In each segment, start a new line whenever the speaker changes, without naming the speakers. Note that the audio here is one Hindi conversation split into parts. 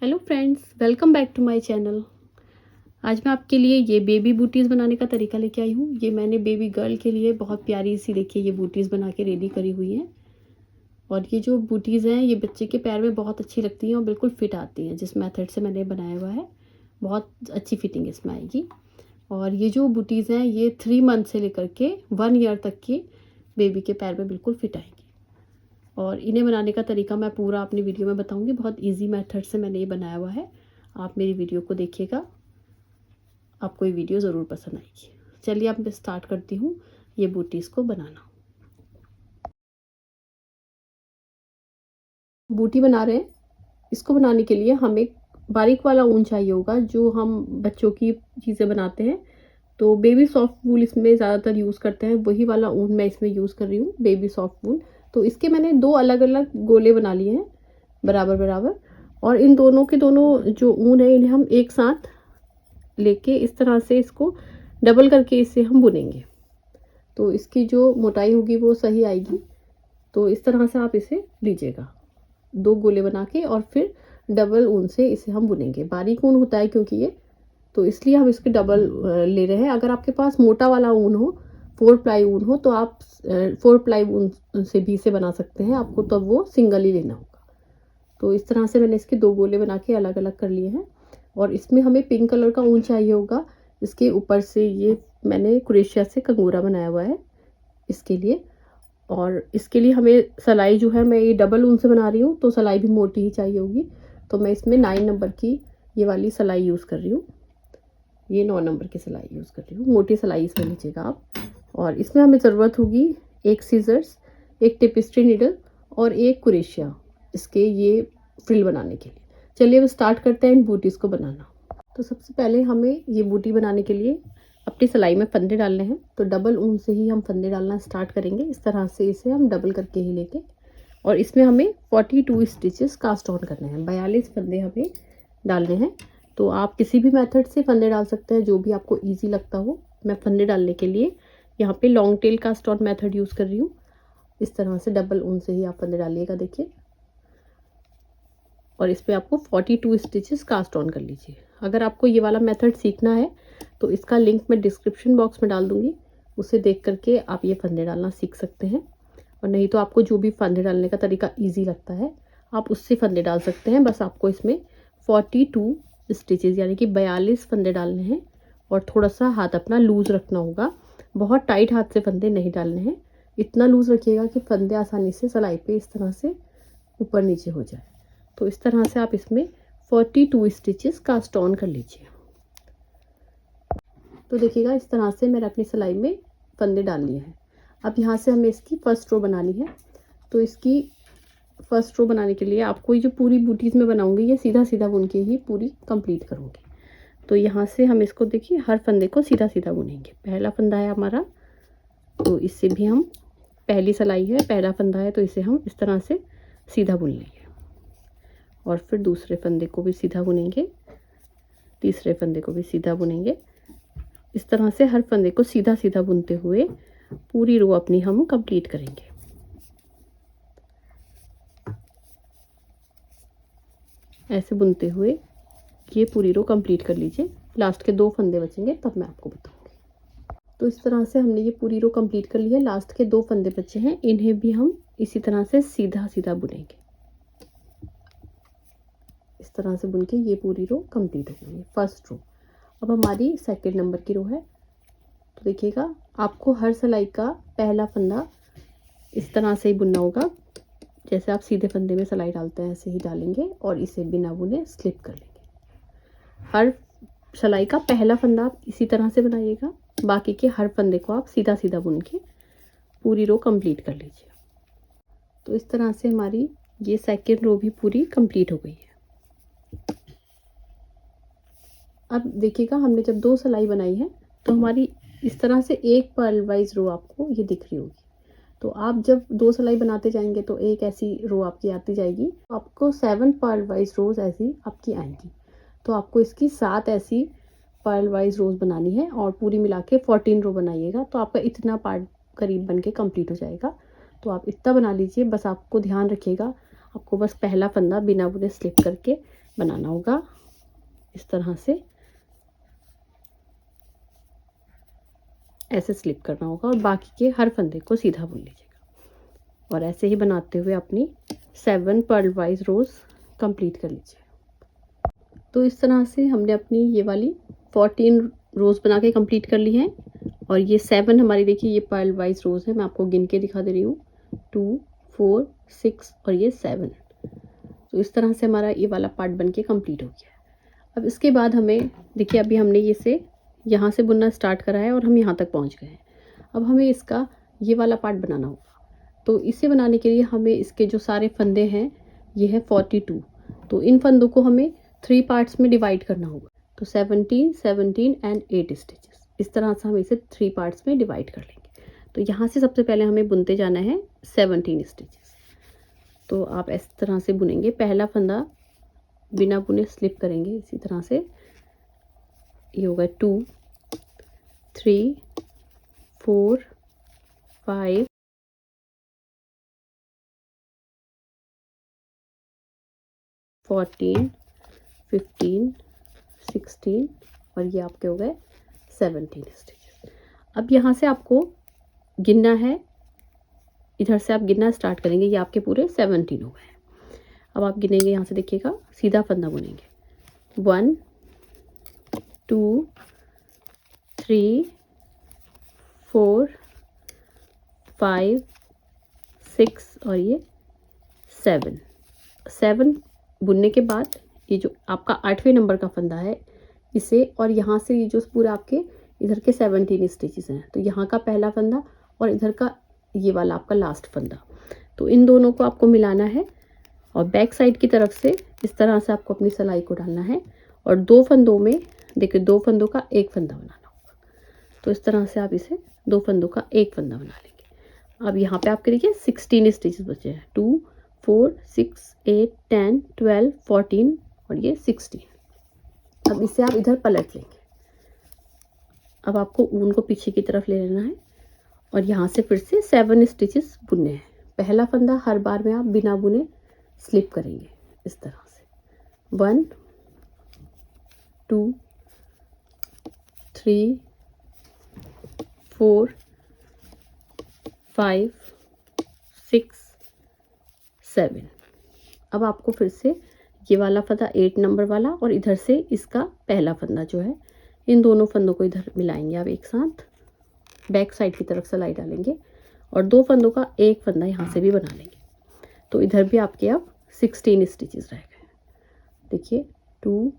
Hello friends, welcome back to my channel. आज मैं आपके लिए ये बेबी बूटीज़ बनाने का तरीका लेके आई हूँ। ये मैंने बेबी गर्ल के लिए बहुत प्यारी सी देखिए ये बूटीज़ बना के रेडी करी हुई हैं। और ये जो बूटीज़ हैं ये बच्चे के पैर में बहुत अच्छी लगती हैं और बिल्कुल फिट आती हैं। जिस मेथड से मैंने बनाया हुआ है बहुत अच्छी फिटिंग इसमें आएगी। और ये जो बूटीज़ हैं ये 3 मंथ से लेकर के 1 ईयर तक के बेबी के पैर में बिल्कुल फिट आएंगी। और इन्हें बनाने का तरीका मैं पूरा अपनी वीडियो में बताऊंगी। बहुत इजी मेथड से मैंने ये बनाया हुआ है। आप मेरी वीडियो को देखिएगा, आपको ये वीडियो ज़रूर पसंद आएगी। चलिए अब मैं स्टार्ट करती हूँ ये बूटीज़ को बनाना। बूटी बना रहे हैं, इसको बनाने के लिए हमें बारीक वाला ऊन चाहिए होगा जो हम बच्चों की चीज़ें बनाते हैं। तो बेबी सॉफ्ट वूल इसमें ज़्यादातर यूज़ करते हैं, वही वाला ऊन मैं इसमें यूज़ कर रही हूँ, बेबी सॉफ्ट वूल। तो इसके मैंने 2 अलग अलग गोले बना लिए हैं बराबर बराबर। और इन दोनों के दोनों जो ऊन है इन्हें हम एक साथ लेके इस तरह से इसको डबल करके इसे हम बुनेंगे। तो इसकी जो मोटाई होगी वो सही आएगी। तो इस तरह से आप इसे लीजिएगा, 2 गोले बना के और फिर डबल ऊन से इसे हम बुनेंगे। बारीक ऊन होता है क्योंकि ये, तो इसलिए हम इसके डबल ले रहे हैं। अगर आपके पास मोटा वाला ऊन हो, 4 प्लाई ऊन हो, तो आप 4 प्लाई ऊन से भी इसे बना सकते हैं। आपको तब वो सिंगल ही लेना होगा। तो इस तरह से मैंने इसके 2 गोले बना के अलग अलग कर लिए हैं। और इसमें हमें पिंक कलर का ऊन चाहिए होगा। इसके ऊपर से ये मैंने क्रोशिया से कंगूरा बनाया हुआ है इसके लिए। और इसके लिए हमें सिलाई जो है, मैं ये डबल ऊन से बना रही हूँ तो सिलाई भी मोटी ही चाहिए होगी। तो मैं इसमें 9 नंबर की ये वाली सिलाई यूज़ कर रही हूँ। ये 9 नंबर की सिलाई यूज़ कर रही हूँ, मोटी सिलाई इसमें लीजिएगा आप। और इसमें हमें ज़रूरत होगी एक सीजर्स, एक टेपिस्ट्री नीडल और एक क्रोशिया इसके ये फ्रिल बनाने के लिए। चलिए अब स्टार्ट करते हैं इन बूटीज़ को बनाना। तो सबसे पहले हमें ये बूटी बनाने के लिए अपनी सिलाई में फंदे डालने हैं। तो डबल ऊन से ही हम फंदे डालना स्टार्ट करेंगे। इस तरह से इसे हम डबल करके ही लेके, और इसमें हमें 42 स्टिचेस कास्ट ऑन करने हैं। 42 फंदे हमें डालने हैं। तो आप किसी भी मेथड से फंदे डाल सकते हैं जो भी आपको ईजी लगता हो। मैं फंदे डालने के लिए यहाँ पे long tail cast on method use कर रही हूँ। इस तरह से डबल ऊन से ही आप फंदे डालिएगा, देखिए। और इस पर आपको 42 स्टिचेस कास्ट ऑन कर लीजिए। अगर आपको ये वाला मेथड सीखना है तो इसका लिंक मैं डिस्क्रिप्शन बॉक्स में डाल दूँगी, उसे देख करके आप ये फंदे डालना सीख सकते हैं। और नहीं तो आपको जो भी फंदे डालने का तरीका ईजी लगता है आप उससे फंदे डाल सकते हैं। बस आपको इसमें 42 स्टिचेस यानी कि 42 फंदे डालने हैं। और थोड़ा सा हाथ अपना लूज़ रखना होगा, बहुत टाइट हाथ से फंदे नहीं डालने हैं। इतना लूज़ रखिएगा कि फंदे आसानी से सिलाई पे इस तरह से ऊपर नीचे हो जाए। तो इस तरह से आप इसमें 42 स्टिचेस कास्ट ऑन कर लीजिए। तो देखिएगा इस तरह से मैंने अपनी सिलाई में फंदे डाल लिए हैं। अब यहाँ से हमें इसकी फर्स्ट रो बनानी है। तो इसकी फर्स्ट रो बनाने के लिए आपको ये जो पूरी बूटीज़ में बनाऊंगी ये सीधा सीधा बुन के ही पूरी कंप्लीट करूँगी। तो यहाँ से हम इसको देखिए हर फंदे को सीधा सीधा बुनेंगे। पहला फंदा है हमारा, तो इससे भी हम, पहली सिलाई है, पहला फंदा है, तो इसे हम इस तरह से सीधा बुन लेंगे। और फिर दूसरे फंदे को भी सीधा बुनेंगे, तीसरे फंदे को भी सीधा बुनेंगे। इस तरह से हर फंदे को सीधा सीधा बुनते हुए पूरी रो अपनी हम कंप्लीट करेंगे। ऐसे बुनते हुए ये पूरी रो कंप्लीट कर लीजिए। लास्ट के 2 फंदे बचेंगे तब मैं आपको बताऊंगी। तो इस तरह से हमने ये पूरी रो कंप्लीट कर ली है। लास्ट के 2 फंदे बचे हैं, इन्हें भी हम इसी तरह से सीधा सीधा बुनेंगे। इस तरह से बुन के ये पूरी रो कंप्लीट हो गई है, फर्स्ट रो। अब हमारी सेकंड नंबर की रो है। तो देखिएगा आपको हर सिलाई का पहला फंदा इस तरह से ही बुनना होगा। जैसे आप सीधे फंदे में सिलाई डालते हैं ऐसे ही डालेंगे और इसे बिना बुने स्लिप कर लेंगे। हर सिलाई का पहला फंदा आप इसी तरह से बनाइएगा। बाकी के हर फंदे को आप सीधा सीधा बुन के पूरी रो कंप्लीट कर लीजिए। तो इस तरह से हमारी ये सेकंड रो भी पूरी कंप्लीट हो गई है। अब देखिएगा हमने जब 2 सिलाई बनाई है तो हमारी इस तरह से एक पर्ल वाइज रो आपको ये दिख रही होगी। तो आप जब 2 सिलाई बनाते जाएंगे तो एक ऐसी रो आपकी आती जाएगी। आपको 7 पर्ल वाइज रोज ऐसी आपकी आएंगी। तो आपको इसकी 7 ऐसी पर्ल वाइज रोज बनानी है और पूरी मिला के 14 रो बनाइएगा। तो आपका इतना पार्ट करीब बन के कंप्लीट हो जाएगा। तो आप इतना बना लीजिए। बस आपको ध्यान रखिएगा, आपको बस पहला फंदा बिना बुने स्लिप करके बनाना होगा इस तरह से, ऐसे स्लिप करना होगा और बाकी के हर फंदे को सीधा बुन लीजिएगा और ऐसे ही बनाते हुए अपनी 7 पर्ल वाइज रोज कंप्लीट कर लीजिए। तो इस तरह से हमने अपनी ये वाली 14 रोज बना के कंप्लीट कर ली हैं और ये 7 हमारी देखिए ये पर्ल वाइज रोज है, मैं आपको गिन के दिखा दे रही हूँ, 2 4 6 और ये 7। तो इस तरह से हमारा ये वाला पार्ट बन के कंप्लीट हो गया है। अब इसके बाद हमें देखिए अभी हमने ये से यहाँ से बुनना स्टार्ट करा है और हम यहाँ तक पहुँच गए हैं। अब हमें इसका ये वाला पार्ट बनाना होगा। तो इसे बनाने के लिए हमें इसके जो सारे फंदे हैं ये है 42, तो इन फंदों को हमें 3 पार्ट्स में डिवाइड करना होगा। तो 17 17 एंड 8 स्टिचेस, इस तरह से हम इसे 3 पार्ट्स में डिवाइड कर लेंगे। तो यहाँ से सबसे पहले हमें बुनते जाना है 17 स्टिचेस। तो आप इस तरह से बुनेंगे, पहला फंदा बिना बुने स्लिप करेंगे इसी तरह से, ये होगा 2 3 4 5 14 15 16 और ये आपके हो गए 17 स्टिचेस। अब यहाँ से आपको गिनना है, इधर से आप गिनना स्टार्ट करेंगे, ये आपके पूरे 17 हो गए। अब आप गिनेंगे यहाँ से, देखिएगा सीधा फंदा बुनेंगे 1 2 3 4 5 6 और ये 7 बुनने के बाद ये जो आपका 8वें नंबर का फंदा है इसे और यहाँ से ये जो पूरा आपके इधर के 17 स्टिचेस हैं, तो यहाँ का पहला फंदा और इधर का ये वाला आपका लास्ट फंदा, तो इन दोनों को आपको मिलाना है और बैक साइड की तरफ से इस तरह से आपको अपनी सिलाई को डालना है और 2 फंदों में देखिए 2 फंदों का एक फंदा बनाना होगा। तो इस तरह से आप इसे 2 फंदों का एक फंदा बना लेंगे। अब यहाँ पे आपके देखिए 16 स्टिचेस बचे हैं, 2 4 6 8 10 12 14 और ये 16। अब इसे आप इधर पलट लेंगे। अब आपको ऊन को पीछे की तरफ ले लेना है और यहाँ से फिर से 7 स्टिचेस बुनने हैं। पहला फंदा हर बार में आप बिना बुने स्लिप करेंगे इस तरह से, 1 2 3 4 5 6 7। अब आपको फिर से ये वाला फंदा 8 नंबर वाला और इधर से इसका पहला फंदा जो है, इन दोनों फंदों को इधर मिलाएंगे आप एक साथ, बैक साइड की तरफ सिलाई डालेंगे और 2 फंदों का एक फंदा यहाँ से भी बना लेंगे। तो इधर भी आपके अब 16 स्टिचेस रह गए। देखिए 2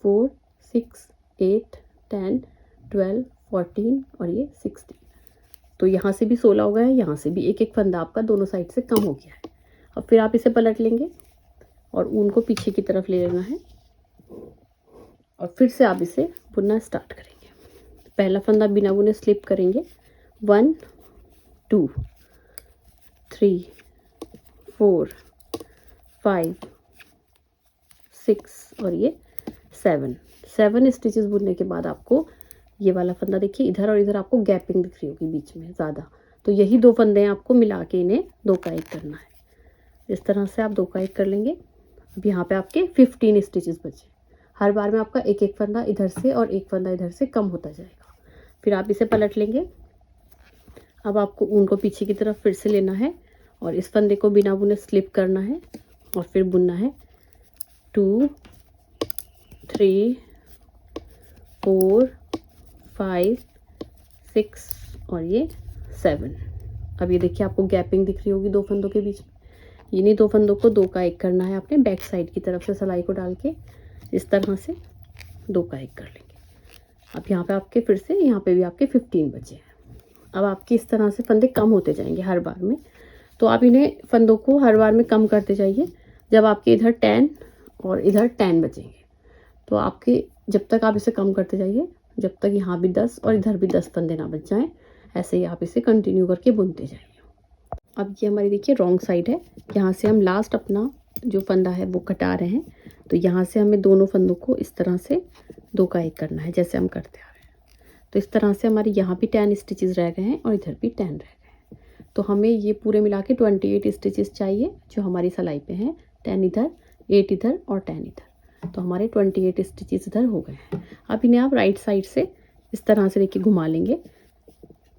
4 6 8 10 12 14 और ये 16। तो यहाँ से भी 16 हो गया है, यहाँ से भी एक एक फंदा आपका दोनों साइड से कम हो गया है। अब फिर आप इसे पलट लेंगे और ऊन को पीछे की तरफ ले लेना है और फिर से आप इसे बुनना स्टार्ट करेंगे। पहला फंदा बिना बुने स्लिप करेंगे, 1 2 3 4 5 6 और ये 7 स्टिचेस बुनने के बाद आपको ये वाला फंदा देखिए इधर और इधर आपको गैपिंग दिख रही होगी बीच में ज़्यादा, तो यही 2 फंदे हैं, आपको मिला के इन्हें 2 का 1 करना है। इस तरह से आप 2 का 1 कर लेंगे। अब यहाँ पे आपके 15 स्टिचेस बचे, हर बार में आपका एक एक फंदा इधर से और एक फंदा इधर से कम होता जाएगा। फिर आप इसे पलट लेंगे। अब आपको ऊन को पीछे की तरफ फिर से लेना है और इस फंदे को बिना बुने स्लिप करना है और फिर बुनना है 2 3 4 5 6 और ये 7। अब ये देखिए आपको गैपिंग दिख रही होगी 2 फंदों के बीच में, इन्हीं 2 फंदों को 2 का 1 करना है आपने, बैक साइड की तरफ से सिलाई को डाल के इस तरह से 2 का 1 कर लेंगे। अब यहाँ पे आपके फिर से यहाँ पे भी आपके 15 बचे हैं। अब आपके इस तरह से फंदे कम होते जाएंगे हर बार में, तो आप इन्हें फंदों को हर बार में कम करते जाइए। जब आपके इधर 10 और इधर 10 बचेंगे, तो आपके जब तक आप इसे कम करते जाइए जब तक यहाँ भी 10 और इधर भी 10 फंदे ना बच जाएँ, ऐसे ही आप इसे कंटिन्यू करके बुनते जाइए। अब ये हमारी देखिए रॉन्ग साइड है, यहाँ से हम लास्ट अपना जो फंदा है वो कटा रहे हैं, तो यहाँ से हमें दोनों फंदों को इस तरह से 2 का 1 करना है जैसे हम करते आ रहे हैं। तो इस तरह से हमारे यहाँ भी 10 स्टिचेस रह गए हैं और इधर भी 10 रह गए हैं। तो हमें ये पूरे मिला के 28 स्टिचेस चाहिए जो हमारी सिलाई पे हैं, 10 इधर 8 इधर और 10 इधर। तो हमारे 28 स्टिचेस इधर हो गए हैं। अब इन्हें आप राइट साइड से इस तरह से देखिए घुमा लेंगे।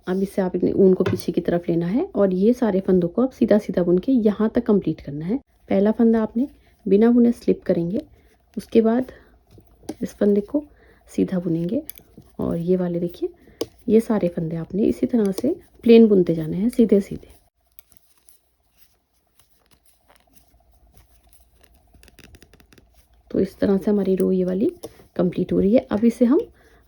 अब इससे आप इतने ऊन को पीछे की तरफ लेना है और ये सारे फंदों को आप सीधा सीधा बुन के यहाँ तक कंप्लीट करना है। पहला फंदा आपने बिना बुने स्लिप करेंगे, उसके बाद इस फंदे को सीधा बुनेंगे और ये वाले देखिए ये सारे फंदे आपने इसी तरह से प्लेन बुनते जाने हैं सीधे सीधे। तो इस तरह से हमारी रो ये वाली कंप्लीट हो रही है। अब इसे हम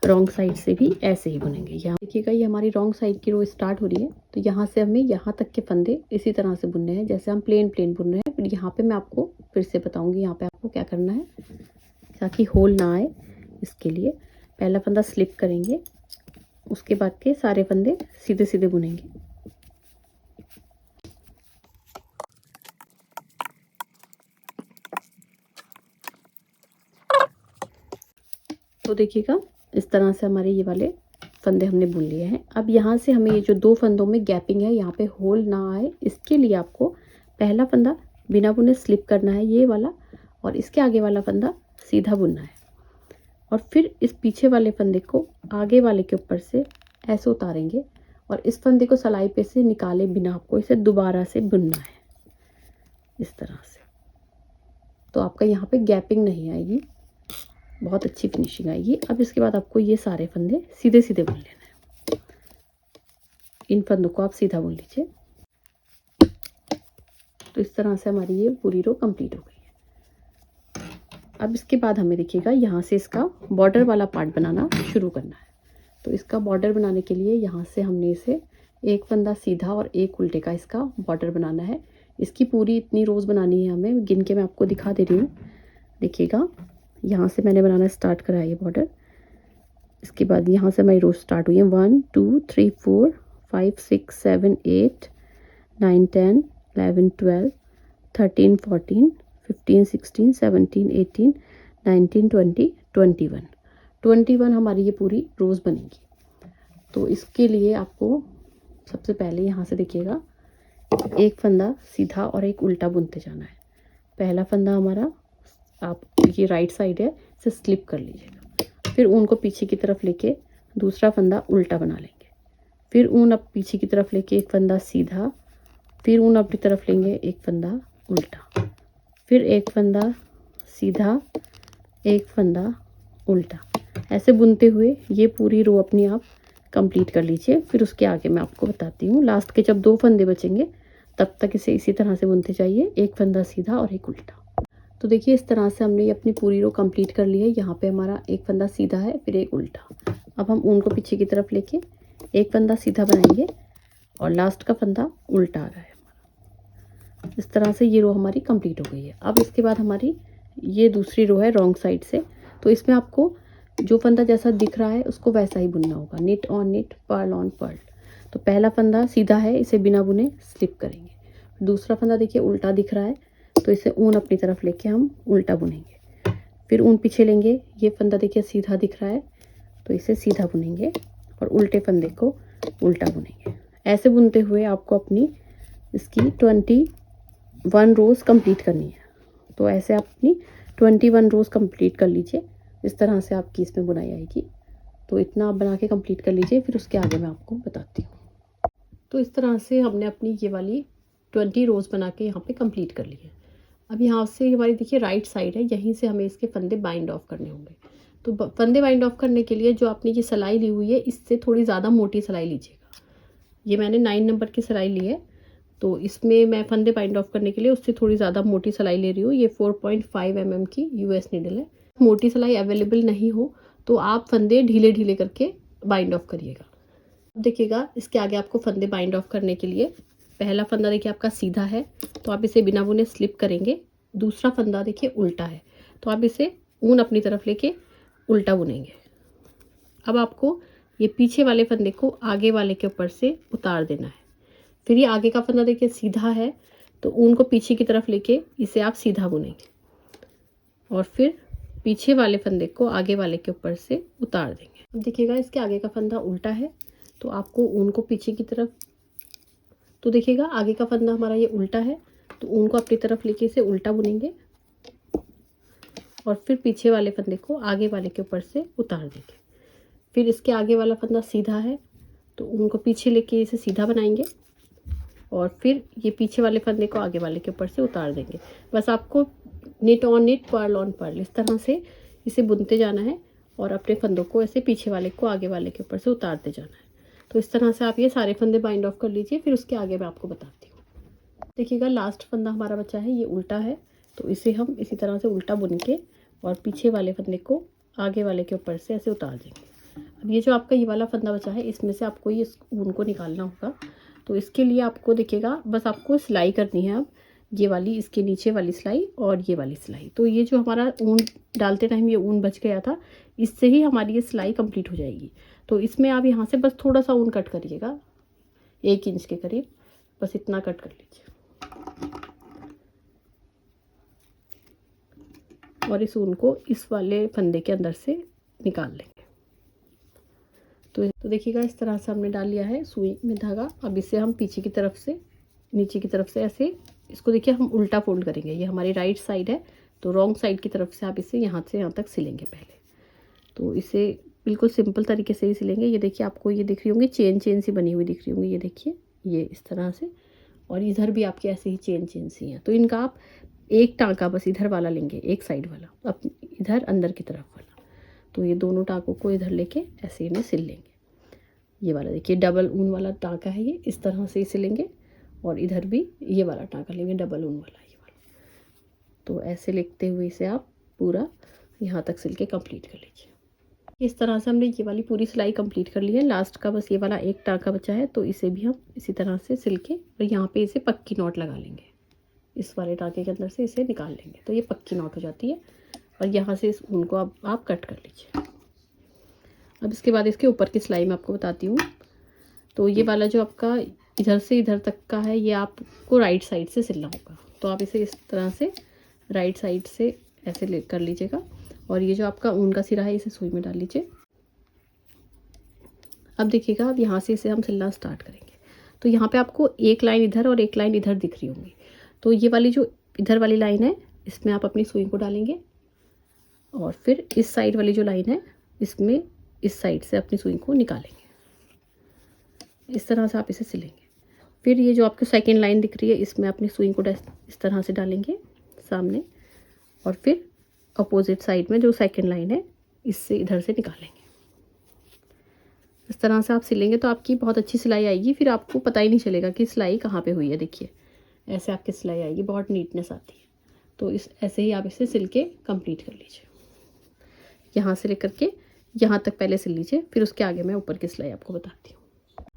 रॉन्ग साइड से भी ऐसे ही बुनेंगे। यहाँ देखिएगा ये हमारी रॉन्ग साइड की रो स्टार्ट हो रही है, तो यहाँ से हमें यहाँ तक के फंदे इसी तरह से बुनने हैं जैसे हम प्लेन बुन रहे हैं। फिर यहाँ पे मैं आपको फिर से बताऊंगी यहाँ पे आपको क्या करना है ताकि होल ना आए। इसके लिए पहला फंदा स्लिप करेंगे, उसके बाद के सारे फंदे सीधे सीधे बुनेंगे। तो देखिएगा इस तरह से हमारे ये वाले फंदे हमने बुन लिए हैं। अब यहाँ से हमें ये जो दो फंदों में गैपिंग है यहाँ पे होल ना आए, इसके लिए आपको पहला फंदा बिना बुने स्लिप करना है ये वाला, और इसके आगे वाला फंदा सीधा बुनना है और फिर इस पीछे वाले फंदे को आगे वाले के ऊपर से ऐसे उतारेंगे और इस फंदे को सलाई पे से निकाले बिना आपको इसे दोबारा से बुनना है इस तरह से। तो आपका यहाँ पे गैपिंग नहीं आएगी, बहुत अच्छी फिनिशिंग आएगी। अब इसके बाद आपको ये सारे फंदे सीधे सीधे बुन लेना है। इन फंदों को आप सीधा बुन लीजिए। तो इस तरह से हमारी ये पूरी रो कंप्लीट हो गई है। अब इसके बाद हमें देखिएगा यहाँ से इसका बॉर्डर वाला पार्ट बनाना शुरू करना है। तो इसका बॉर्डर बनाने के लिए यहाँ से हमने इसे एक फंदा सीधा और एक उल्टे का इसका बॉर्डर बनाना है। इसकी पूरी इतनी रोज़ बनानी है हमें, गिन के मैं आपको दिखा दे रही हूँ। देखिएगा यहाँ से मैंने बनाना स्टार्ट करा है ये बॉर्डर। इसके बाद यहाँ से हमारी रोज स्टार्ट हुई है 1 2 3 4 5 6 7 8 9 10 11 12 13 14 15 16 17 18 19 20 21 हमारी ये पूरी रोज बनेगी। तो इसके लिए आपको सबसे पहले यहाँ से देखिएगा एक फंदा सीधा और एक उल्टा बुनते जाना है। पहला फंदा हमारा आप ये राइट साइड है, इसे स्लिप कर लीजिएगा। फिर ऊन को पीछे की तरफ लेके दूसरा फंदा उल्टा बना लेंगे। फिर ऊन अब पीछे की तरफ लेके एक फंदा सीधा, फिर ऊन अपनी तरफ लेंगे एक फंदा उल्टा, फिर एक फंदा सीधा, एक फंदा उल्टा। ऐसे बुनते हुए ये पूरी रो अपनी आप कंप्लीट कर लीजिए। फिर उसके आगे मैं आपको बताती हूँ। लास्ट के जब दो फंदे बचेंगे तब तक इसे इसी तरह से बुनते जाइए, एक फंदा सीधा और एक उल्टा। तो देखिए इस तरह से हमने ये अपनी पूरी रो कंप्लीट कर ली है। यहाँ पे हमारा एक फंदा सीधा है, फिर एक उल्टा। अब हम ऊन को पीछे की तरफ लेके एक फंदा सीधा बनाएंगे और लास्ट का फंदा उल्टा आ रहा है हमारा। इस तरह से ये रो हमारी कंप्लीट हो गई है। अब इसके बाद हमारी ये दूसरी रो है रॉन्ग साइड से। तो इसमें आपको जो फंदा जैसा दिख रहा है उसको वैसा ही बुनना होगा, knit on knit, purl on purl. तो पहला फंदा सीधा है, इसे बिना बुने स्लिप करेंगे। दूसरा फंदा देखिए उल्टा दिख रहा है, तो इसे ऊन अपनी तरफ लेके हम उल्टा बुनेंगे। फिर ऊन पीछे लेंगे, ये फंदा देखिए सीधा दिख रहा है, तो इसे सीधा बुनेंगे और उल्टे फंदे को उल्टा बुनेंगे। ऐसे बुनते हुए आपको अपनी इसकी 21 रोज कंप्लीट करनी है। तो ऐसे आप अपनी 21 रोज कंप्लीट कर लीजिए। इस तरह से आपकी इसमें बुनाई आएगी। तो इतना आप बना के कंप्लीट कर लीजिए, फिर उसके आगे मैं आपको बताती हूँ। तो इस तरह से हमने अपनी ये वाली 20 रोज बना के यहाँ पे कंप्लीट कर ली है। अब यहाँ से हमारी देखिए राइट साइड है, यहीं से हमें इसके फंदे बाइंड ऑफ करने होंगे। तो फंदे बाइंड ऑफ करने के लिए जो आपने ये सिलाई ली हुई है इससे थोड़ी ज़्यादा मोटी सिलाई लीजिएगा। ये मैंने 9 नंबर की सिलाई ली है, तो इसमें मैं फंदे बाइंड ऑफ करने के लिए उससे थोड़ी ज़्यादा मोटी सिलाई ले रही हूँ। ये 4.5 mm की US नीडल है। मोटी सिलाई अवेलेबल नहीं हो तो आप फंदे ढीले ढीले करके बाइंड ऑफ करिएगा। देखिएगा इसके आगे आपको फंदे बाइंड ऑफ करने के लिए पहला फंदा देखिए आपका सीधा है, तो आप इसे बिना बुने स्लिप करेंगे। दूसरा फंदा देखिए उल्टा है, तो आप इसे ऊन अपनी तरफ लेके उल्टा बुनेंगे। अब आपको ये पीछे वाले फंदे को आगे वाले के ऊपर से उतार देना है। फिर ये आगे का फंदा देखिए सीधा है, तो ऊन को पीछे की तरफ लेके इसे आप सीधा बुनेंगे और फिर पीछे वाले फंदे को आगे वाले के ऊपर से उतार देंगे। अब देखिएगा इसके आगे का फंदा उल्टा है, तो आपको ऊन को पीछे की तरफ, तो देखिएगा आगे का फंदा हमारा ये उल्टा है, तो ऊन को अपनी तरफ लेके इसे उल्टा बुनेंगे और फिर पीछे वाले फंदे को आगे वाले के ऊपर से उतार देंगे। फिर इसके आगे वाला फंदा सीधा है तो उनको पीछे लेके इसे सीधा बनाएंगे और फिर ये पीछे वाले फंदे को आगे वाले के ऊपर से उतार देंगे। बस आपको knit on knit, purl on purl इस तरह से इसे बुनते जाना है और अपने फंदों को ऐसे पीछे वाले को आगे वाले के ऊपर से उतारते जाना है। तो इस तरह से आप ये सारे फंदे बाइंड ऑफ कर लीजिए। फिर उसके आगे मैं आपको बताती हूँ। देखिएगा लास्ट फंदा हमारा बचा है, ये उल्टा है, तो इसे हम इसी तरह से उल्टा बुन के और पीछे वाले फंदे को आगे वाले के ऊपर से ऐसे उतार देंगे। अब ये जो आपका ये वाला फंदा बचा है, इसमें से आपको ये ऊन को निकालना होगा। तो इसके लिए आपको देखिएगा बस आपको सिलाई करनी है। अब ये वाली, इसके नीचे वाली सिलाई और ये वाली सिलाई, तो ये जो हमारा ऊन डालते टाइम ये ऊन बच गया था, इससे ही हमारी ये सिलाई कंप्लीट हो जाएगी। तो इसमें आप यहाँ से बस थोड़ा सा ऊन कट करिएगा, 1 इंच के करीब, बस इतना कट कर लीजिए और इस ऊन को इस वाले फंदे के अंदर से निकाल लेंगे। तो देखिएगा इस तरह से हमने डाल लिया है सुई में धागा। अब इसे हम पीछे की तरफ से, नीचे की तरफ से ऐसे इसको देखिए हम उल्टा फोल्ड करेंगे। ये हमारी राइट साइड है, तो रॉन्ग साइड की तरफ से आप इसे यहाँ से यहाँ तक सिलेंगे पहले। तो इसे बिल्कुल सिंपल तरीके से ही सिलेंगे। ये देखिए आपको ये दिख रही होंगी चेन सी बनी हुई दिख रही होंगी, ये देखिए ये इस तरह से, और इधर भी आपके ऐसे ही चेन सी हैं। तो इनका आप एक टाँका बस इधर वाला लेंगे, एक साइड वाला, अब इधर अंदर की तरफ वाला। तो ये दोनों टाँकों को इधर लेके ऐसे इन्हें सिल लेंगे। ये वाला देखिए डबल ऊन वाला टाँका है, ये इस तरह से इसे लेंगे और इधर भी ये वाला टाँका लेंगे डबल ऊन वाला, ये वाला। तो ऐसे लिखते हुए इसे आप पूरा यहाँ तक सिल के कंप्लीट कर लीजिए। इस तरह से हमने ये वाली पूरी सिलाई कंप्लीट कर ली है। लास्ट का बस ये वाला एक टाँका बचा है, तो इसे भी हम इसी तरह से सिल के और यहाँ पे इसे पक्की नॉट लगा लेंगे। इस वाले टाँके के अंदर से इसे निकाल लेंगे तो ये पक्की नॉट हो जाती है। और यहाँ से इस ऊन को आप कट कर लीजिए। अब इसके बाद इसके ऊपर की सिलाई मैं आपको बताती हूँ। तो ये वाला जो आपका इधर से इधर तक का है, ये आपको राइट साइड से सिलना होगा। तो आप इसे इस तरह से राइट साइड से ऐसे ले कर लीजिएगा और ये जो आपका ऊन का सिरा है इसे सुई में डाल लीजिए। अब देखिएगा अब यहाँ से इसे हम सिलना स्टार्ट करेंगे। तो यहाँ पे आपको एक लाइन इधर और एक लाइन इधर दिख रही होंगी। तो ये वाली जो इधर वाली लाइन है इसमें आप अपनी सुई को डालेंगे और फिर इस साइड वाली जो लाइन है इसमें इस साइड से अपनी सुई को निकालेंगे। इस तरह से आप इसे सिलेंगे। फिर ये जो आपकी सेकंड लाइन दिख रही है इसमें अपनी सुई को इस तरह से डालेंगे सामने और फिर अपोजिट साइड में जो सेकंड लाइन है इससे इधर से निकालेंगे। इस तरह से आप सिलेंगे तो आपकी बहुत अच्छी सिलाई आएगी। फिर आपको पता ही नहीं चलेगा कि सिलाई कहाँ पे हुई है। देखिए ऐसे आपकी सिलाई आएगी, बहुत नीटनेस आती है। तो ऐसे ही आप इसे सिल के कंप्लीट कर लीजिए। यहाँ से लेकर के यहाँ तक पहले सिल लीजिए, फिर उसके आगे मैं ऊपर की सिलाई आपको बताती हूँ।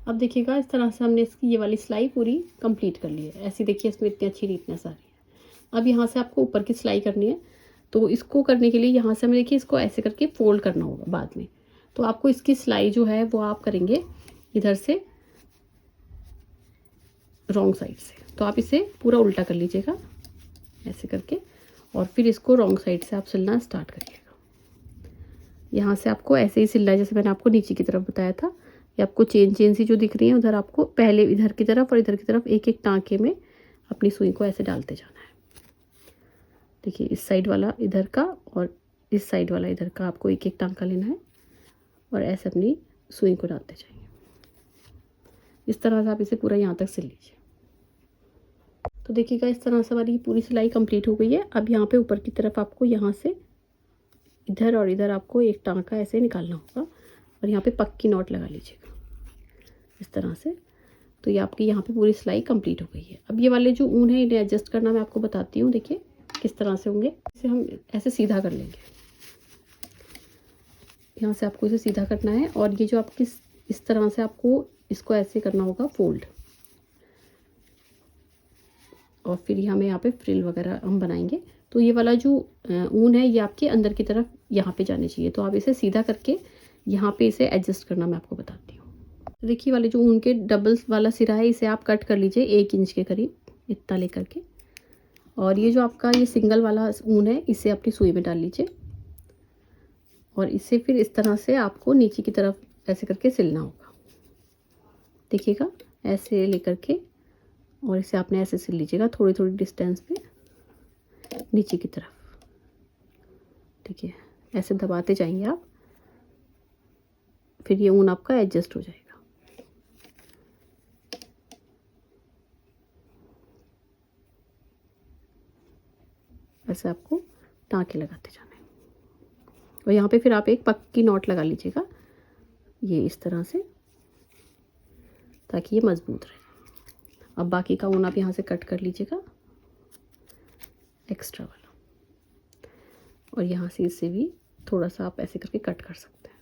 अब देखिएगा इस तरह से हमने इसकी ये वाली सिलाई पूरी कंप्लीट कर ली है। ऐसी देखिए इसमें इतनी अच्छी नीटनेस आ रही है। अब यहाँ से आपको ऊपर की सिलाई करनी है। तो इसको करने के लिए यहाँ से हमें देखिए इसको ऐसे करके फोल्ड करना होगा बाद में। तो आपको इसकी सिलाई जो है वो आप करेंगे इधर से रॉन्ग साइड से। तो आप इसे पूरा उल्टा कर लीजिएगा ऐसे करके और फिर इसको रॉन्ग साइड से आप सिलना स्टार्ट करिएगा। यहाँ से आपको ऐसे ही सिलना है जैसे मैंने आपको नीचे की तरफ बताया था। ये आपको चेन सी जो दिख रही है उधर आपको पहले इधर की तरफ और इधर की तरफ एक एक टाँके में अपनी सुई को ऐसे डालते जाना है। देखिए इस साइड वाला इधर का और इस साइड वाला इधर का आपको एक एक टाँका लेना है और ऐसे अपनी सुई को डालते जाएंगे। इस तरह से आप इसे पूरा यहाँ तक सिल लीजिए। तो देखिएगा इस तरह से हमारी पूरी सिलाई कंप्लीट हो गई है। अब यहाँ पे ऊपर की तरफ आपको यहाँ से इधर और इधर आपको एक टाँका ऐसे निकालना होगा और यहाँ पे पक्की नॉट लगा लीजिएगा इस तरह से। तो ये आपकी यहाँ पे पूरी सिलाई कंप्लीट हो गई है। अब ये वाले जो ऊन है इन्हें एडजस्ट करना मैं आपको बताती हूँ। देखिए किस तरह से होंगे। इसे हम ऐसे सीधा कर लेंगे। यहाँ से आपको इसे सीधा करना है और ये जो आपकी इस तरह से आपको इसको ऐसे करना होगा फोल्ड और फिर यहाँ पे फ्रिल वगैरह हम बनाएंगे। तो ये वाला जो ऊन है ये आपके अंदर की तरफ यहाँ पे जाने चाहिए। तो आप इसे सीधा करके यहाँ पे इसे एडजस्ट करना मैं आपको बताती हूँ। तो देखिए वाले जो ऊन के डबल वाला सिरा है इसे आप कट कर लीजिए 1 इंच के करीब, इतना लेकर के। और ये जो आपका ये सिंगल वाला ऊन है इसे अपनी सुई में डाल लीजिए और इसे फिर इस तरह से आपको नीचे की तरफ ऐसे करके सिलना होगा। देखिएगा ऐसे लेकर के और इसे आपने ऐसे सिल लीजिएगा थोड़ी थोड़ी डिस्टेंस पे नीचे की तरफ। ठीक है, ऐसे दबाते जाएंगे आप, फिर ये ऊन आपका एडजस्ट हो जाएगा। ऐसे आपको टाँके लगाते जाना है और यहाँ पे फिर आप एक पक्की नॉट लगा लीजिएगा, ये इस तरह से, ताकि ये मजबूत रहे। अब बाकी का ऊन आप यहाँ से कट कर लीजिएगा, एक्स्ट्रा वाला, और यहाँ से इससे भी थोड़ा सा आप ऐसे करके कट कर सकते हैं।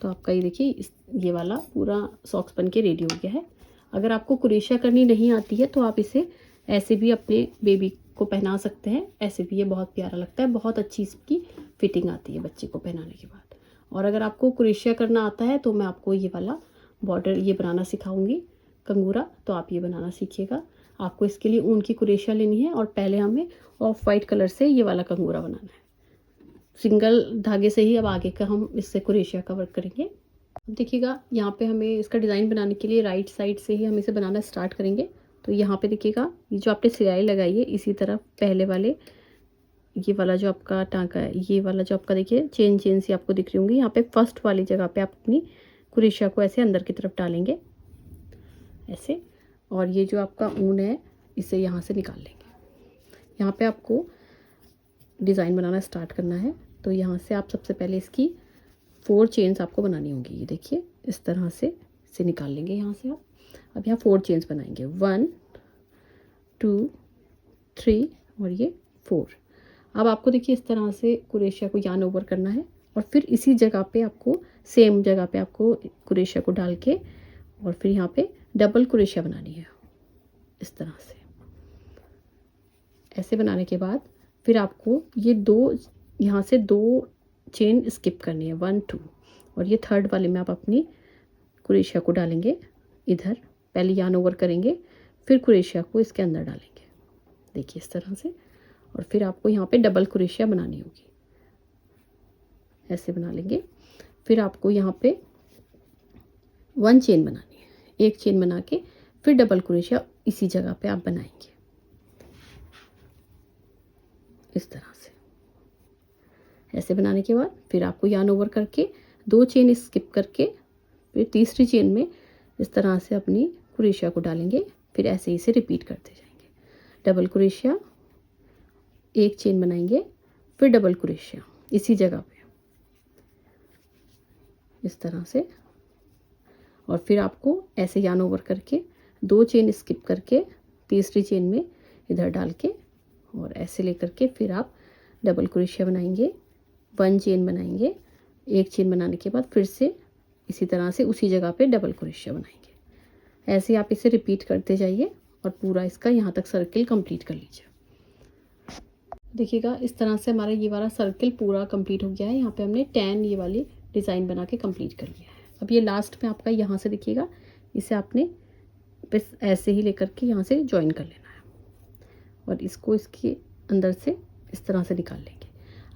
तो आपका ये देखिए ये वाला पूरा सॉक्स बन के रेडी हो गया है। अगर आपको कुरेशिया करनी नहीं आती है तो आप इसे ऐसे भी अपने बेबी को पहना सकते हैं, ऐसे भी ये बहुत प्यारा लगता है, बहुत अच्छी इसकी फिटिंग आती है बच्चे को पहनाने के बाद। और अगर आपको कुरेशिया करना आता है तो मैं आपको ये वाला बॉर्डर ये बनाना सिखाऊंगी कंगूरा, तो आप ये बनाना सीखिएगा। आपको इसके लिए ऊन की कुरेशिया लेनी है और पहले हमें ऑफ वाइट कलर से ये वाला कंगूरा बनाना है। सिंगल धागे से ही अब आगे का हम इससे कुरेशिया का वर्क करेंगे। देखिएगा यहाँ पे हमें इसका डिज़ाइन बनाने के लिए राइट साइड से ही हम इसे बनाना स्टार्ट करेंगे। तो यहाँ पे देखिएगा ये जो आपने सिलाई लगाई है इसी तरफ पहले वाले ये वाला जो आपका टाँका है, ये वाला जो आपका देखिए चेन चेन सी आपको दिख रही होंगी, यहाँ पे फर्स्ट वाली जगह पे आप अपनी कुरेशिया को ऐसे अंदर की तरफ डालेंगे ऐसे, और ये जो आपका ऊन है इसे यहाँ से निकाल लेंगे। यहाँ पे आपको डिज़ाइन बनाना स्टार्ट करना है। तो यहाँ से आप सबसे पहले इसकी 4 चेन्स आपको बनानी होंगी। ये देखिए इस तरह से इसे निकाल लेंगे यहाँ से आप। अब यहाँ 4 चेन्स बनाएंगे, 1 2 3 और ये 4। अब आपको देखिए इस तरह से कुरेशिया को यार्न ओवर करना है और फिर इसी जगह पे आपको सेम जगह पे आपको कुरेशिया को डाल के और फिर यहाँ पे डबल कुरेशिया बनानी है इस तरह से। ऐसे बनाने के बाद फिर आपको ये यहाँ से 2 चेन स्किप करनी है, 1 2, और ये थर्ड वाले में आप अपनी कुरेशिया को डालेंगे इधर, पहले यार्न ओवर करेंगे फिर कुरेशिया को इसके अंदर डालेंगे, देखिए इस तरह से। और फिर आपको यहाँ पे डबल कुरेशिया बनानी होगी, ऐसे बना लेंगे। फिर आपको यहाँ पे 1 चेन बनानी है, 1 चेन बना के फिर डबल कुरेशिया इसी जगह पे आप बनाएंगे इस तरह से। ऐसे बनाने के बाद फिर आपको यार्न ओवर करके 2 चेन स्किप करके फिर तीसरी चेन में इस तरह से अपनी कुरेशिया को डालेंगे, फिर ऐसे ही इसे रिपीट करते जाएंगे। डबल कुरेशिया, 1 चेन बनाएंगे फिर डबल कुरेशिया इसी जगह पे इस तरह से, और फिर आपको ऐसे यार्न ओवर करके 2 चेन स्किप करके तीसरी चेन में इधर डाल के और ऐसे लेकर के फिर आप डबल कुरेशिया बनाएंगे, 1 चेन बनाएंगे, 1 चेन बनाने के बाद फिर से इसी तरह से उसी जगह पे डबल कुरेशिया बनाएंगे। ऐसे आप इसे रिपीट करते जाइए और पूरा इसका यहाँ तक सर्किल कंप्लीट कर लीजिए। देखिएगा इस तरह से हमारा ये वाला सर्किल पूरा कंप्लीट हो गया है। यहाँ पे हमने 10 ये वाली डिज़ाइन बना के कंप्लीट कर लिया है। अब ये लास्ट में आपका यहाँ से देखिएगा, इसे आपने बस ऐसे ही लेकर के यहाँ से ज्वाइन कर लेना है और इसको इसके अंदर से इस तरह से निकाल लेंगे।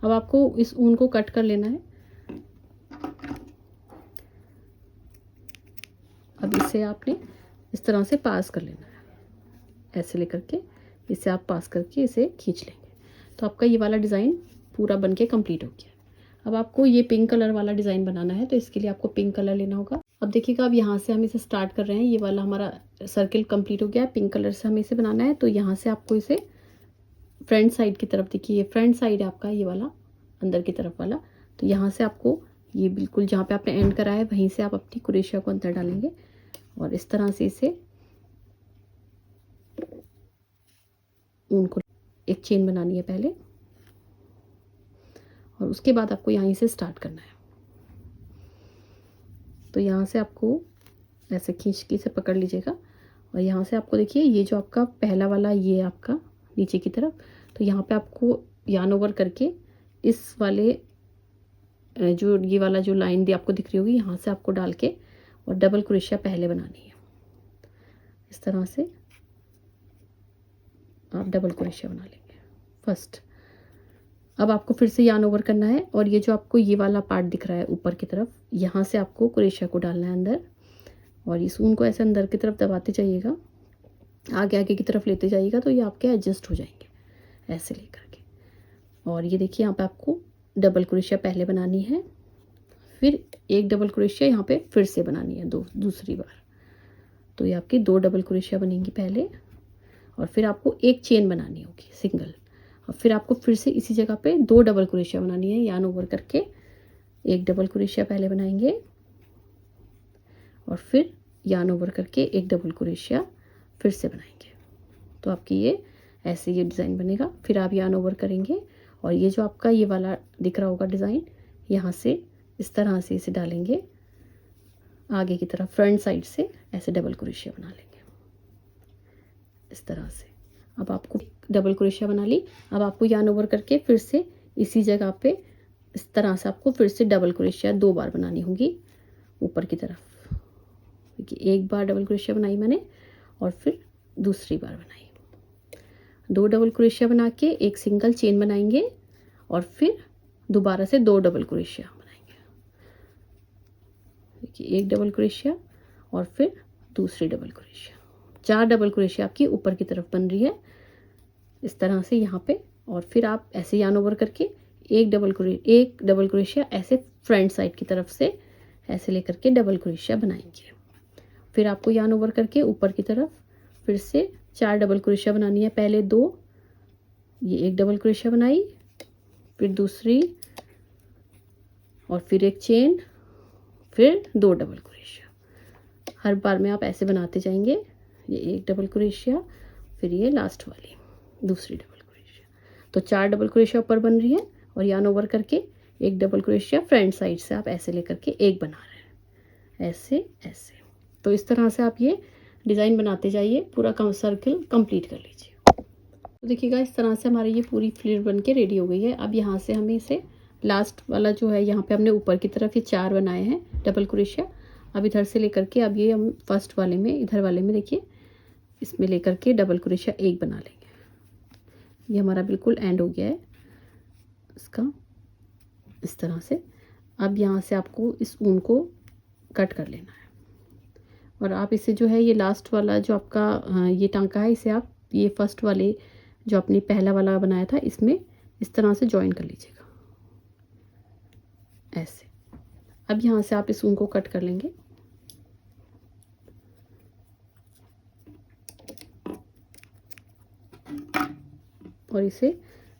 अब आपको इस ऊन को कट कर लेना है। अब इसे आपने इस तरह से पास कर लेना है, ऐसे लेकर के इसे आप पास करके इसे खींच लेंगे। तो आपका ये वाला डिज़ाइन पूरा बन के कम्प्लीट हो गया। अब आपको ये पिंक कलर वाला डिज़ाइन बनाना है, तो इसके लिए आपको पिंक कलर लेना होगा। अब देखिएगा अब यहाँ से हम इसे स्टार्ट कर रहे हैं। ये वाला हमारा सर्किल कंप्लीट हो गया है, पिंक कलर से हमें इसे बनाना है। तो यहाँ से आपको इसे फ्रंट साइड की तरफ, देखिए ये फ्रंट साइड है आपका ये वाला अंदर की तरफ वाला, तो यहाँ से आपको ये बिल्कुल जहाँ पे आपने एंड करा है वहीं से आप अपनी कुरेशिया को अंदर डालेंगे और इस तरह से इसे ऊन को एक चेन बनानी है पहले और उसके बाद आपको यहीं से स्टार्ट करना है। तो यहाँ से आपको ऐसे खींच के इसे पकड़ लीजिएगा और यहाँ से आपको देखिए ये जो आपका पहला वाला ये आपका नीचे की तरफ, तो यहाँ पे आपको यार्न ओवर करके इस वाले जो ये वाला जो लाइन भी आपको दिख रही होगी यहाँ से आपको डाल के और डबल कुरेशिया पहले बनानी है। इस तरह से आप डबल कुरेशिया बना लेंगे फर्स्ट। अब आपको फिर से यार्न ओवर करना है और ये जो आपको ये वाला पार्ट दिख रहा है ऊपर की तरफ, यहाँ से आपको कुरेशिया को डालना है अंदर और इस ऊन को ऐसे अंदर की तरफ दबाते जाइएगा, आगे आगे की तरफ लेते जाइएगा, तो ये आपके एडजस्ट हो जाएंगे ऐसे लेकर के। और ये देखिए यहाँ पे आपको डबल क्रोशिया पहले बनानी है, फिर एक डबल क्रोशिया यहाँ पे फिर से बनानी है दूसरी बार। तो ये आपकी 2 डबल क्रोशिया बनेंगी पहले, और फिर आपको एक चेन बनानी होगी सिंगल, और फिर आपको फिर से इसी जगह पे 2 डबल क्रोशिया बनानी है, यार्न ओवर करके एक डबल क्रोशिया पहले बनाएंगे और फिर यार्न ओवर करके एक डबल क्रोशिया फिर से बनाएंगे। तो आपकी ये ऐसे ये डिज़ाइन बनेगा। फिर आप यार्न ओवर करेंगे और ये जो आपका ये वाला दिख रहा होगा डिज़ाइन, यहाँ से इस तरह से इसे डालेंगे आगे की तरफ, फ्रंट साइड से ऐसे डबल क्रोशिया बना लेंगे इस तरह से। अब आपको डबल क्रोशिया बना ली, अब आपको यार्न ओवर करके फिर से इसी जगह पे इस तरह से आपको फिर से डबल क्रोशिया 2 बार बनानी होगी ऊपर की तरफ। देखिए एक बार डबल क्रोशिया बनाई मैंने और फिर दूसरी बार बनाई, 2 डबल क्रोशिया बना के एक सिंगल चेन बनाएंगे और फिर दोबारा से 2 डबल क्रोशिया बनाएंगे। देखिए एक डबल क्रोशिया और फिर दूसरी डबल क्रोशिया, 4 डबल क्रोशिया आपकी ऊपर की तरफ बन रही है इस तरह से यहाँ पे। और फिर आप ऐसे यार्न ओवर करके एक डबल क्रोशिया ऐसे फ्रंट साइड की तरफ से ऐसे लेकर के डबल क्रोशिया बनाएंगे। फिर आपको यार्न ओवर करके ऊपर की तरफ फिर से 4 डबल क्रोशिया बनानी है, पहले 2, ये एक डबल क्रोशिया बनाई, फिर दूसरी और फिर एक चेन, फिर 2 डबल क्रोशिया। हर बार में आप ऐसे बनाते जाएंगे, ये एक डबल क्रोशिया, फिर ये लास्ट वाली दूसरी डबल क्रोशिया। तो 4 डबल क्रोशिया ऊपर बन रही है और यार्न ओवर करके एक डबल क्रोशिया फ्रंट साइड से आप ऐसे लेकर के एक बना रहे हैं, ऐसे ऐसे। तो इस तरह से आप ये डिज़ाइन बनाते जाइए, पूरा सर्किल कंप्लीट कर लीजिए। तो देखिएगा इस तरह से हमारी ये पूरी फ्लेयर बन के रेडी हो गई है। अब यहाँ से हमें इसे लास्ट वाला जो है, यहाँ पे हमने ऊपर की तरफ ये 4 बनाए हैं डबल क्रोशिया, अब इधर से लेकर के अब ये हम फर्स्ट वाले में, इधर वाले में देखिए इसमें लेकर के डबल क्रोशिया एक बना लेंगे। ये हमारा बिल्कुल एंड हो गया है इसका इस तरह से। अब यहाँ से आपको इस ऊन को कट कर लेना है और आप इसे जो है ये लास्ट वाला जो आपका ये टांका है, इसे आप ये फर्स्ट वाले जो आपने पहला वाला बनाया था इसमें इस तरह से जॉइन कर लीजिएगा ऐसे। अब यहाँ से आप इस ऊन को कट कर लेंगे और इसे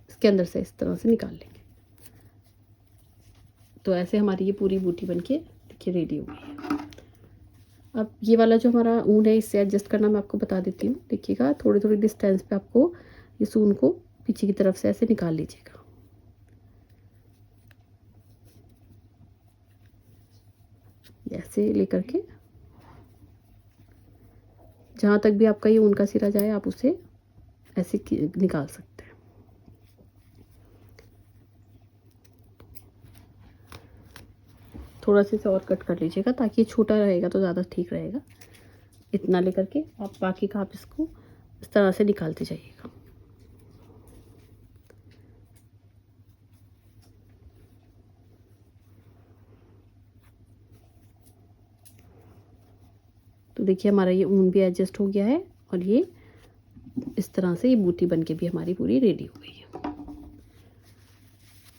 इसके अंदर से इस तरह से निकाल लेंगे। तो ऐसे हमारी ये पूरी बूटी बनके देखिए रेडी हो गई है। अब ये वाला जो हमारा ऊन है इससे एडजस्ट करना मैं आपको बता देती हूँ। देखिएगा थोड़ी थोड़ी डिस्टेंस पे आपको इस ऊन को पीछे की तरफ से ऐसे निकाल लीजिएगा, ऐसे लेकर के जहाँ तक भी आपका ये ऊन का सिरा जाए आप उसे ऐसे निकाल सकते हैं। थोड़ा सा इसे और कट कर लीजिएगा ताकि ये छोटा रहेगा तो ज़्यादा ठीक रहेगा। इतना लेकर के आप बाकी का आप इसको इस तरह से निकालते जाइएगा। तो देखिए हमारा ये ऊन भी एडजस्ट हो गया है और ये इस तरह से ये बूटी बनके भी हमारी पूरी रेडी हो गई है।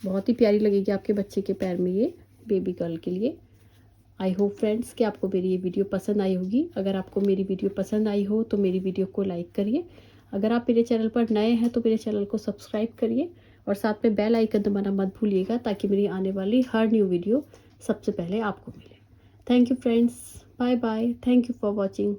बहुत ही प्यारी लगेगी आपके बच्चे के पैर में, ये बेबी गर्ल के लिए। आई होप फ्रेंड्स कि आपको मेरी ये वीडियो पसंद आई होगी। अगर आपको मेरी वीडियो पसंद आई हो तो मेरी वीडियो को लाइक करिए। अगर आप मेरे चैनल पर नए हैं तो मेरे चैनल को सब्सक्राइब करिए और साथ में बेल आइकन दबाना मत भूलिएगा ताकि मेरी आने वाली हर न्यू वीडियो सबसे पहले आपको मिले। Thank you friends, bye bye, thank you for watching.